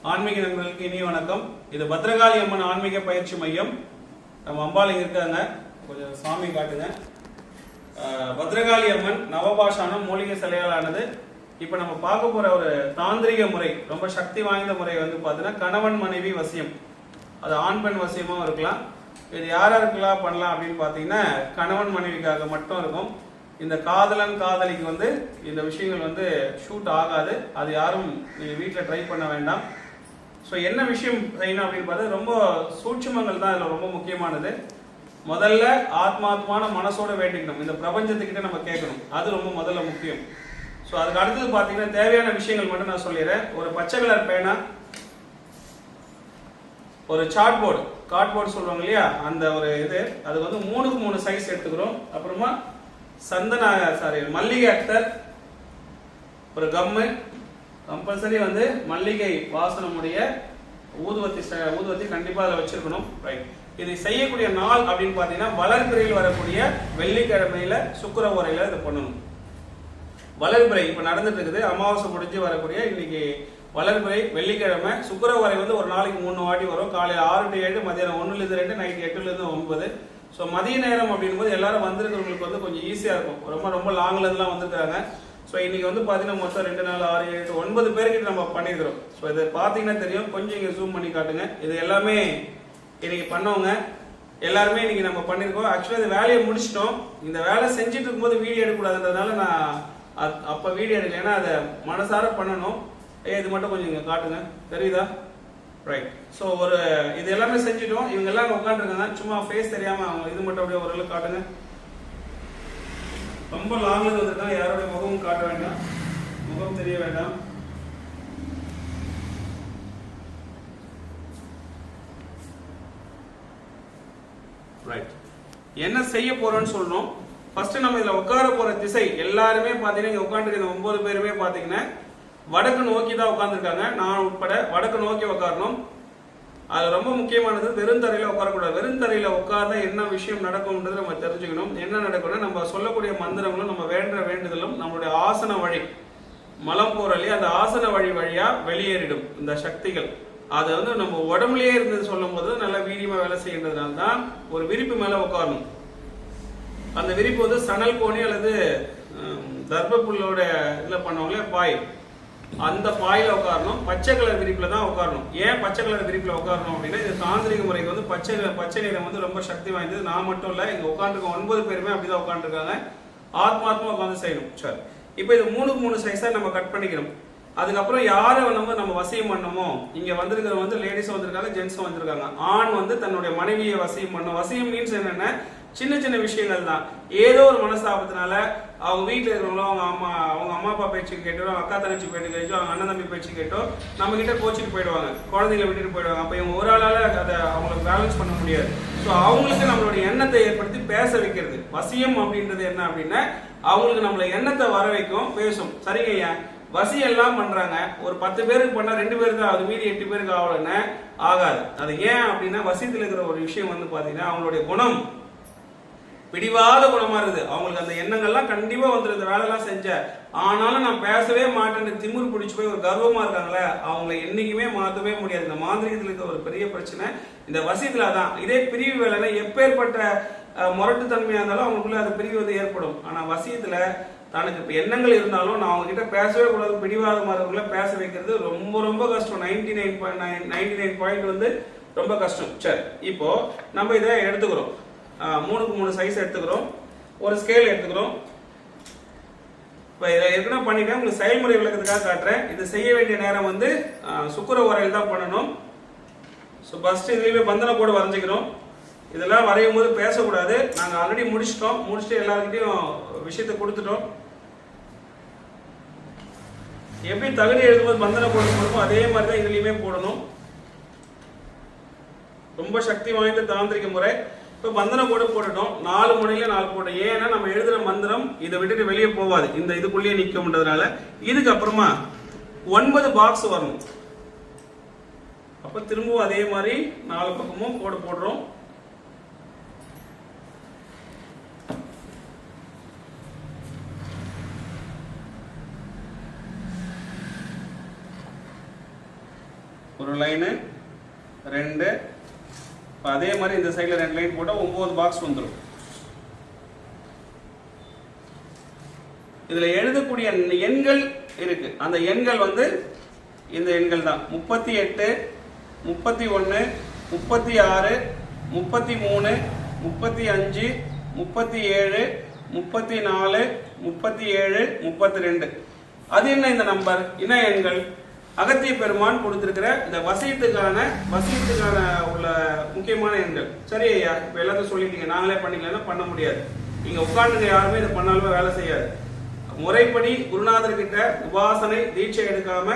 ஆன்மீக நண்பர்களுக்கு இனிய வணக்கம். இது பத்ரகாளி அம்மன் ஆன்மீக பயிற்சி மையம். நம்ம அம்பாள் இருக்காங்க, கொஞ்சம் சாமி காட்டுங்க. பத்ரகாளி அம்மன் நவபாஷானம் மூலிகை சிலையாலானது. இப்போ நம்ம பார்க்க போற ஒரு தாந்திரிக முறை, ரொம்ப சக்தி வாய்ந்த முறை வந்து பார்த்தீங்கன்னா கணவன் மனைவி வசியம். அது ஆண் பெண் வசியமும் இருக்கலாம். இது யாருக்கெல்லாம் பண்ணலாம் அப்படின்னு பார்த்தீங்கன்னா கணவன் மனைவிக்காக மட்டும் இருக்கும். இந்த காதலன் காதலிக்கு வந்து இந்த விஷயங்கள் வந்து ஷூட் ஆகாது. அது யாரும் நீங்கள் வீட்டில் ட்ரை பண்ண வேண்டாம். ஸோ என்ன விஷயம் செய்யணும் அப்படின்னு பார்த்தா ரொம்ப சூட்சுமங்கள் தான் இதில் ரொம்ப முக்கியமானது. முதல்ல ஆத்மாத்மான மனசோட வேண்டிக்கணும், இந்த பிரபஞ்சத்துக்கிட்ட நம்ம கேட்கணும், அது ரொம்ப முதல்ல முக்கியம். ஸோ அதுக்கு அடுத்தது பார்த்தீங்கன்னா தேவையான விஷயங்கள் மட்டும் நான் சொல்லிடுறேன். ஒரு பச்சை கலர் பேனா, ஒரு சார்ட்போர்டு, கார்ட்போர்டு சொல்லுவாங்க இல்லையா, அந்த ஒரு இது, அது வந்து 3க்கு 3 சைஸ் எடுத்துக்கிறோம். அப்புறமா மல்லிகை அக்தர், ஒரு கம்மு, கம்பல்சரி வந்து மல்லிகை வாசனமுடைய ஊதுவத்தி கண்டிப்பாக அதில் வச்சிருக்கணும். ரைட். இதை செய்யக்கூடிய நாள் அப்படின்னு பார்த்தீங்கன்னா வளர்பிறையில் வரக்கூடிய வெள்ளிக்கிழமையில சுக்கிர ஓரையில இதை பண்ணணும். வளர்பிறை இப்போ நடந்துட்டு இருக்குது, அமாவாசை முடிஞ்சு வரக்கூடிய இன்னைக்கு வளர்பிறை வெள்ளிக்கிழமை. சுக்கிர ஓரை வந்து ஒரு நாளைக்கு 3 வாட்டி வரும். காலையில் 6 to 7, மதியானம் 1-2, நைட் 8-9. ஸோ மதிய நேரம் அப்படின்போது எல்லாரும் வந்திருக்கிறவங்களுக்கு வந்து கொஞ்சம் ஈஸியாக இருக்கும். ரொம்ப லாங்ல இருந்துலாம் வந்திருக்காங்க. ஸோ இன்னைக்கு வந்து பார்த்தீங்கன்னா மொத்தம் 2 நாள் 6, 7, 9 பேர்கிட்ட நம்ம பண்ணியிருக்கிறோம். ஸோ இதை பார்த்தீங்கன்னா தெரியும். கொஞ்சம் இங்கே ஜூம் பண்ணி காட்டுங்க. இது எல்லாமே இன்னைக்கு பண்ணவங்க எல்லாருமே இன்னைக்கு நம்ம பண்ணியிருக்கோம். ஆக்சுவலாக இந்த வேலையை முடிச்சிட்டோம். இந்த வேலை செஞ்சுட்டு இருக்கும்போது வீடியோ எடுக்கக்கூடாதுன்றதுனால நான் அப்போ வீடியோ எடுக்கல, ஏன்னா அதை மனசார பண்ணணும். இது மட்டும் கொஞ்சம் இங்கே காட்டுங்க, தெரியுதா? ரைட். ஸோ ஒரு இது எல்லாமே செஞ்சுட்டோம். இவங்க எல்லாம் உட்காந்துருக்காங்க, சும்மா ஃபேஸ் தெரியாமல் அவங்க இது மட்டும் அப்படியே ஓரளவு காட்டுங்க. ரொம்ப லாங்ல வந்துருக்காங்க, யாரோட முகமும் காட்ட வேண்டாம், முகம் தெரிய வேண்டாம். ரைட். என்ன செய்ய போறோம்னு சொல்லணும். ஃபர்ஸ்ட் நம்ம இதுல உட்கார போற திசை எல்லாருமே பாத்தீங்கன்னா இங்க உட்காந்துருக்க 9 பேருமே பாத்தீங்கன்னா வடக்கு நோக்கி தான் உட்காந்துருக்காங்க. நான் உட்பட வடக்கு நோக்கி உட்காரணும். அது ரொம்ப முக்கியமானது. வெறும் தரையில உட்காரக்கூடாது. வெறும் தரையில உட்கார்ந்தா என்ன விஷயம் நடக்கும்ன்றது நம்ம தெரிஞ்சுக்கணும். என்ன நடக்கும்னா நம்ம சொல்லக்கூடிய மந்திரங்களும் நம்ம வேண்ட வேண்டுதலும் நம்மளுடைய ஆசன வழி, மலம் போறலி அந்த ஆசன வழியா வெளியேறிடும் இந்த சக்திகள். அதை வந்து நம்ம உடம்புலயே இருந்து சொல்லும் போது நல்லா வீரியமா வேலை செய்யறதுனால தான் ஒரு விரிப்பு மேல உட்காரணும். அந்த விரிப்பு வந்து சணல் கோணி அல்லது தர்பப்புல்லோட இதுல பண்ணுவாங்களே பாய், அந்த பாயில உட்காரணும். பச்சை கலர் விரிப்புல தான் உட்காரணும். ஏன் பச்சை கலர் விரிப்புல உட்காரணும் அப்படின்னா இது தாந்திரிக முறைக்கு வந்து பச்சை நிறம் வந்து ரொம்ப சக்தி வாய்ந்தது. நான் மட்டும் இல்ல, இங்க உட்காந்துருக்க 9 பேருமே அப்படிதான் உட்காந்துருக்காங்க. ஆத்மாத்மா உட்காந்து செய்யணும். சரி, இப்போ இது 3க்கு 3 சைஸா நம்ம கட் பண்ணிக்கணும். அதுக்கப்புறம் யாரை நம்ம வசியம் பண்ணமோ, இங்க வந்திருக்கிற வந்து லேடிஸும் வந்திருக்காங்க, ஜென்ஸும் வந்திருக்காங்க. ஆண் வந்து தன்னுடைய மனைவியை வசியம் பண்ணும். வசியம் மீன்ஸ் என்னன்னா சின்ன சின்ன விஷயங்கள் தான். ஏதோ ஒரு மனஸ்தாபத்தினால அவங்க வீட்டில் இருக்கிறவங்களோ அவங்க அம்மா அப்பா பேச்சு கேட்டோ, அக்கா தங்கச்சி பேச்சு கேட்டோ, அவங்க அண்ணன் தம்பி பேச்சு கேட்டோ நம்ம கிட்ட கோச்சிட்டு போயிடுவாங்க, குழந்தைகளை விட்டுட்டு போயிடுவாங்க. அப்போ இவங்க ஒரு ஆளால அதை அவங்களுக்கு பேலன்ஸ் பண்ண முடியாது. ஸோ அவங்களுக்கு நம்மளுடைய எண்ணத்தை ஏற்படுத்தி பேச வைக்கிறது. வசியம் அப்படின்றது என்ன அப்படின்னா அவங்களுக்கு நம்மள எண்ணத்தை வர வைக்கும், பேசும். சரிங்க ஐயா, வசியம் எல்லாம் பண்றாங்க. ஒரு 10 பேருக்கு பண்ணா 2 பேருக்கு அது மீறி 8 பேருக்கு ஆகலன்னு ஆகாது. அது ஏன் அப்படின்னா வசியத்தில் இருக்கிற ஒரு விஷயம் வந்து பாத்தீங்கன்னா அவங்களுடைய குணம் பிடிவாத குணமா இருக்குது. அவங்களுக்கு அந்த எண்ணங்கள்லாம் கண்டிப்பா வந்துடும். இந்த வேலையெல்லாம் செஞ்ச ஆனாலும் நான் பேசவே மாட்டேன்னு திமிர் பிடிச்சு போய் ஒரு கர்வமா இருக்காங்களே, அவங்களை என்னைக்குமே மாற்றவே முடியாது. இந்த மாந்திரிகத்தில் இருக்க ஒரு பெரிய பிரச்சனை இந்த வசியத்துல தான். இதே பிரிவு வேலைன்னா எப்பேற்பட்ட முரட்டுத்தன்மையா இருந்தாலும் அவங்களுக்குள்ள அது பிரிவு வந்து ஏற்படும். ஆனா வசியத்துல தனக்கு இப்ப எண்ணங்கள் இருந்தாலும் நான் அவங்க கிட்ட பேசவே கூடாது, பிடிவாதமா இருக்கவங்கள பேச வைக்கிறது ரொம்ப கஷ்டம். 99.99 வந்து ரொம்ப கஷ்டம். சரி, இப்போ நம்ம இதை எடுத்துக்கிறோம். 3க்கு 3 சைஸ் எடுத்துக்கிறோம். ஒரு ஸ்கேல் எடுத்துக்கிறோம். இப்போ இதை ஏற்கனவே பண்ணிட்டேன், உங்களுக்கு செயல்முறை விளக்கத்துக்காக காட்டுறேன். இது செய்ய வேண்டிய நேரம் வந்து சுக்கிர ஓரையில் தான் பண்ணணும். ஸோ ஃபர்ஸ்ட் இதுலேயுமே பந்தன கோடு வரைஞ்சிக்கிறோம். இதெல்லாம் வரையும் போது பேசக்கூடாது. நாங்கள் ஆல்ரெடி முடிச்சுட்டு எல்லாருக்கிட்டையும் விஷயத்தை கொடுத்துட்டோம். எப்படி தகுதி எழுதும்போது பந்தன கோடு போடணும் அதே மாதிரி தான் இதுலையுமே போடணும். ரொம்ப சக்தி வாய்ந்த தாந்திரிக முறை. இப்போ பந்தன கோடு போட்டுட்டோம். 4 முனையில 4 போட்டோம். ஏன்னா நம்ம எழுதுற மந்திரம் இதை விட்டுட்டு வெளியே போகாது, இந்த இதுக்குள்ளேயே நிற்கும்ன்றதுனால. இதுக்கு அப்புறமா 9 பாக்ஸ் வரணும். அப்ப திரும்பவும் அதே மாதிரி 4 பக்கமும் கோடு போடுறோம். ஒரு லைனு 2. அதே மாதிரி இந்த சைடில் 2 லைன் போட்டால் 9 பாக்ஸ் வந்துடும். இதில் எழுதக்கூடிய எண்கள் இருக்கு. அந்த எண்கள் வந்து இந்த எண்கள் தான். 38, 31, 36, 33, 35, 37, 34, 37, 32. அது என்ன இந்த நம்பர்? இன எண்கள். அகத்திய பெருமான் கொடுத்திருக்கிற இந்த வசியத்துக்கான உள்ள முக்கியமான எண்கள். சரி ஐயா, இப்போ எல்லாத்தையும் சொல்லிட்டீங்க, நாங்களே பண்ணிக்கலன்னா பண்ண முடியாது. நீங்க உட்கார்ந்து யாருமே இதை பண்ணாலுமே வேலை செய்யாது. முறைப்படி குருநாதர்கிட்ட உபாசனை தீட்சை எடுக்காம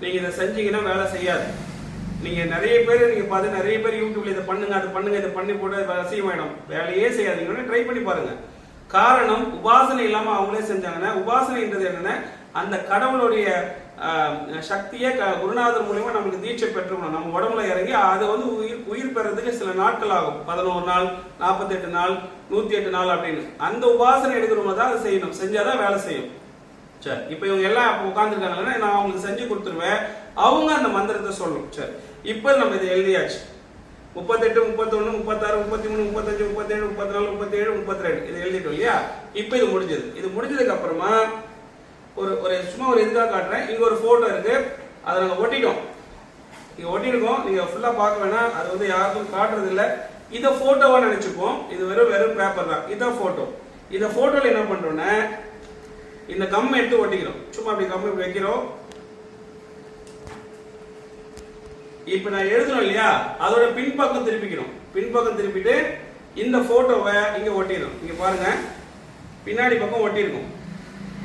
நீங்க இதை செஞ்சீங்கன்னா வேலை செய்யாது. நீங்க நிறைய பேர் நீங்க பார்த்து நிறைய பேர் யூடியூப்ல இதை பண்ணுங்க அது பண்ணுங்க இதை பண்ணி போட்டு வசியமாயிடும், வேலையே செய்யாதீங்கன்னு ட்ரை பண்ணி பாருங்க. காரணம், உபாசனை இல்லாம அவங்களே செஞ்சாங்கன்னா, உபாசனைன்றது என்னன்னா அந்த கடவுளுடைய சக்தியை குருநாதர் மூலமா நமக்கு தீட்சை பெற்றுக்கணும், நம்ம உடம்புல இறங்கி அது வந்து உயிர் பெறதுக்கு சில நாட்கள் ஆகும். 11 நாள், 48 நாள், 108 நாள் அப்படின்னு. அந்த உபாசனை எடுக்கிறவங்க தான் அதை செய்யணும், செஞ்சாதான் வேலை செய்யும். சரி, இப்போ இவங்க எல்லாம் உட்காந்துருக்காங்கன்னா நான் அவங்களுக்கு செஞ்சு கொடுத்துருவேன், அவங்க அந்த மந்திரத்தை சொல்லணும். சரி, இப்போ நம்ம இதை எழுதியாச்சு. 38, 31, 36, 33, 35, 37, 34, 37, 32 இது எழுதிட்டோம் இல்லையா? இப்போ இது முடிஞ்சது. இது முடிஞ்சதுக்கு அப்புறமா ஒரு சும்மா ஒரு இதுக்காக காட்டுறேன். இங்க ஒரு போட்டோ இருக்கு, அதை நாங்கள் ஒட்டிட்டோம். இங்க ஒட்டிருக்கோம், நீங்க ஃபுல்லா பார்க்க வேணாம், அது வந்து யாருக்கும் காட்டுறது இல்லை. இதை போட்டோவா நினைச்சுப்போம், இது வெறும் பேப்பர் தான். இதான் போட்டோ. இந்த போட்டோல என்ன பண்றோம்னா இந்த கம் எடுத்து ஒட்டிக்கிறோம். சும்மா அப்படி கம் வைக்கிறோம். இப்ப நான் எழுதணும் இல்லையா, அதோட பின்பக்கம் திருப்பிக்கிறோம். பின்பக்கம் திருப்பிட்டு இந்த போட்டோவை இங்க ஒட்டிடும். இங்க பாருங்க, பின்னாடி பக்கம் ஒட்டிருக்கும்.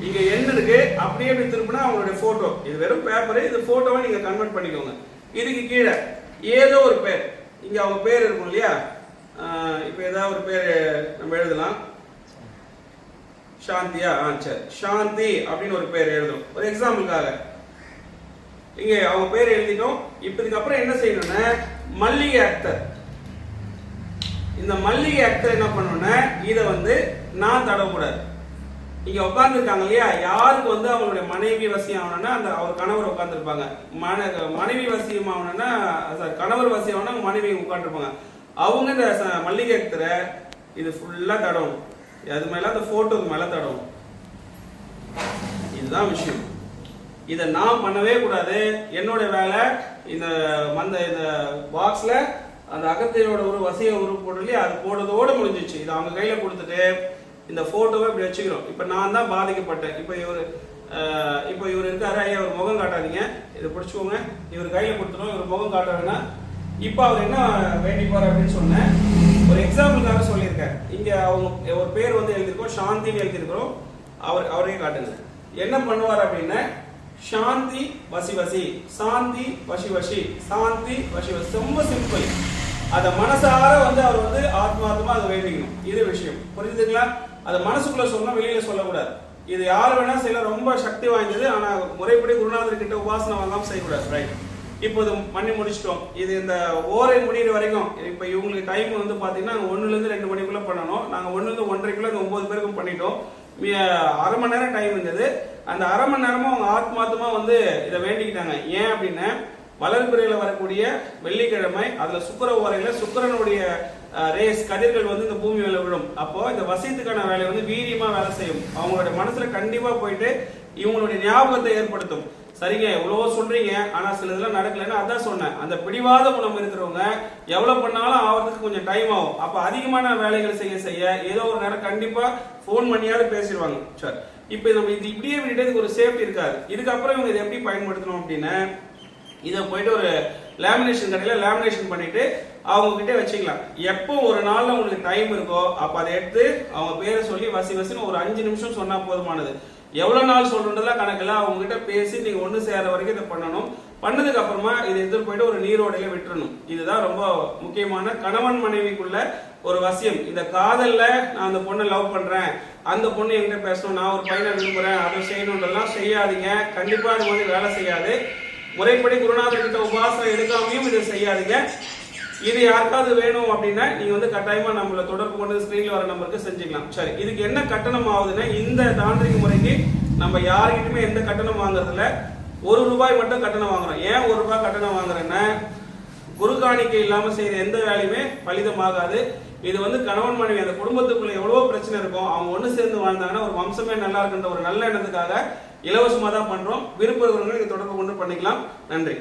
இங்க என்ன இருக்கு, அப்படியே இப்படி திருப்பினா அவங்களுடைய போட்டோ. இது வெறும் பேப்பர், இது போட்டோவை நீங்க கன்வெர்ட் பண்ணிக்கோங்க. இதுக்கு கீழே ஏதோ ஒரு பேர், இங்க அவங்க பேர் இருக்கும் இல்லையா, இப்ப ஏதாவது ஒரு பேர் நம்ம எழுதலாம். சாந்தியா? சரி, சாந்தி அப்படின்னு ஒரு பேர் எழுதணும் ஒரு எக்ஸாம்பிளுக்காக. இங்க அவங்க பேர் எழுதிட்டோம். இப்ப இதுக்கு அப்புறம் என்ன செய்யணும்னா மல்லிகை அக்தர். இந்த மல்லிகை அக்தர் என்ன பண்ணணும்னா இதை வந்து நான் தடவக்கூடாது. இங்க உட்கார்ந்து இருக்காங்க இல்லையா, யாருக்கு வந்து அவங்களுடைய மனைவி வசியம் ஆகணும்னா அந்த அவர் கணவர் உட்கார்ந்து இருப்பாங்க. மனைவி வசியம் ஆகணும்னா கணவர் வசியம் ஆகணும்னா மனைவி உட்காந்துருப்பாங்க. அவங்க இந்த மல்லிகை அக்தரை இது ஃபுல்லா தடவும். அது மேல அந்த போட்டோக்கு மேல தடவும். இதுதான் விஷயம். இதை நான் பண்ணவே கூடாது. என்னோட வேலை இந்த பாக்ஸ்ல அந்த அகத்தியரோட ஒரு வசிய உருவம் போட்டு அது போடுறதோட முடிஞ்சிச்சு. இதை அவங்க கையில கொடுத்துட்டு இந்த போட்டோவை இப்படி வச்சுக்கிறோம். இப்ப நான் தான் பாதிக்கப்பட்டேன். இப்ப இவர் இருக்காரு, ஐயா ஒரு முகம் காட்டாதீங்க, இதை பிடிச்சுக்கோங்க, இவர் கையில கொடுத்துரும், இவர் முகம் காட்டுறாருன்னா இப்ப அவர் என்ன வேண்டிப்பார் அப்படின்னு சொன்னேன். ஒரு எக்ஸாம்பிளுக்காக சொல்லியிருக்கேன். இங்க அவங்க ஒரு பேர் வந்து எழுதியிருக்கோம், சாந்தின்னு எழுதியிருக்கிறோம். அவரே காட்டுங்க. என்ன பண்ணுவார் அப்படின்னா சாந்தி வசி வசி, சாந்தி வசி வசி, சாந்தி வசி வசி. ரொம்ப சிம்பிள். அத மனசார வந்து அவர் வந்து ஆத்மாத்மா அதை வேண்டிக்கணும். இது விஷயம் புரிஞ்சுதுங்களா? அதை மனசுக்குள்ள சொன்னா வெளியில சொல்லக்கூடாது. இது யார் வேணா செய்யல, ரொம்ப சக்தி வாய்ந்தது. ஆனா முறைப்படி குருநாதர் கிட்ட உபாசனை வாங்காம செய்யக்கூடாது. ரைட், இப்போ இது பண்ணி முடிச்சிட்டோம். இது இந்த ஓரை முடிகிற வரைக்கும். இப்போ இவங்களுக்கு டைம் வந்து பாத்தீங்கன்னா 1 to 2 மணிக்குள்ள பண்ணணும். நாங்க 1 to 1:30 இந்த 9 பேருக்கும் பண்ணிட்டோம். அரை மணி நேரம் டைம் இருந்தது. அந்த அரை மணி நேரமா அவங்க ஆத்மாத்தமா வந்து இதை வேண்டிக்கிட்டாங்க. ஏன் அப்படின்னா வளர்பிறையில வரக்கூடிய வெள்ளிக்கிழமை, அதுல சுக்கிர ஓரையில சுக்கிரனுடைய ரேஸ் கதிர்கள் வந்து இந்த பூமி மேல விழும். அப்போ இந்த வசியத்துக்கான வேலை வந்து வீரியமா வேலை செய்யும். அவங்களுடைய மனசுல கண்டிப்பா போயிட்டு இவங்களுடைய ஞாபகத்தை ஏற்படுத்தும். சரிங்க, எவ்வளவோ சொல்றீங்க, ஆனா சில இதெல்லாம் நடக்கலன்னு அதான் சொன்னேன். அந்த பிடிவாத குணம் இருக்கிறவங்க எவ்வளவு பண்ணாலும் ஆகிறதுக்கு கொஞ்சம் டைம் ஆகும். அப்ப அதிகமான வேலைகள் செய்ய ஏதோ ஒரு நேரம் கண்டிப்பா போன் பண்ணியாவது பேசிடுவாங்க. சரி, இப்ப நம்ம இது இப்படியே விட்டுட்டு ஒரு சேஃப்டி இருக்காது. இதுக்கப்புறம் இவங்க இதை எப்படி பயன்படுத்தணும் அப்படின்னா இதை போயிட்டு ஒரு லேமினேஷன் கடையில லேமினேஷன் பண்ணிட்டு அவங்க கிட்ட வச்சுக்கலாம். எப்போ ஒரு நாள்ல உங்களுக்கு டைம் இருக்கோ அப்ப அதை எடுத்து அவங்க பேரை சொல்லி வசி வசின்னு ஒரு 5 நிமிஷம் சொன்னா போதுமானது. எவ்வளவு நாள் சொல்றதுலாம் கணக்குல அவங்க கிட்ட பேசி நீங்க ஒண்ணு சேர வரைக்கும் இதை பண்ணணும். பண்ணதுக்கு அப்புறமா இதை எடுத்து போயிட்டு ஒரு நீரோடையில விட்டுறணும். இதுதான் ரொம்ப முக்கியமான கணவன் மனைவிக்குள்ள ஒரு வசியம். இந்த காதல்ல நான் அந்த பொண்ணை லவ் பண்றேன், அந்த பொண்ணு என்கிட்ட பேசணும், நான் ஒரு பையனை விரும்புறேன், அதை செய்யணும்ன்றதெல்லாம் செய்யாதீங்க. கண்டிப்பா அது மாதிரி வேலை செய்யாது. முறைப்படி குருநாதர் கிட்ட உபாசனை எடுக்காமையும் இதை செய்யாதீங்க. இது யாருக்காவது வேணும் அப்படின்னா நீங்க வந்து கட்டாயமா நம்மள தொடர்பு கொண்டு ஸ்கிரீன்ல வர நம்பருக்கு செஞ்சுக்கலாம். சரி, இதுக்கு என்ன கட்டணம் ஆகுதுன்னா இந்த தாந்திரிக முறைக்கு நம்ம யாருக்கிட்டுமே எந்த கட்டணம் வாங்குறதுல ₹1 மட்டும் கட்டணம் வாங்குறோம். ஏன் ₹1 கட்டணம் வாங்குறேன்னா குரு காணிக்கை இல்லாம செய்யற எந்த வேலையுமே பலிதமாகாது. இது வந்து கணவன் மனைவி அந்த குடும்பத்துக்குள்ள எவ்வளவு பிரச்சனை இருக்கும், அவங்க ஒண்ணு சேர்ந்து வாழ்ந்தாங்கன்னா ஒரு வம்சமே நல்லா இருக்குன்ற ஒரு நல்ல எண்ணத்துக்காக இலவசமா தான் பண்றோம். விருப்பவர்கள் இதை தொடர்பு கொண்டு பண்ணிக்கலாம். நன்றி.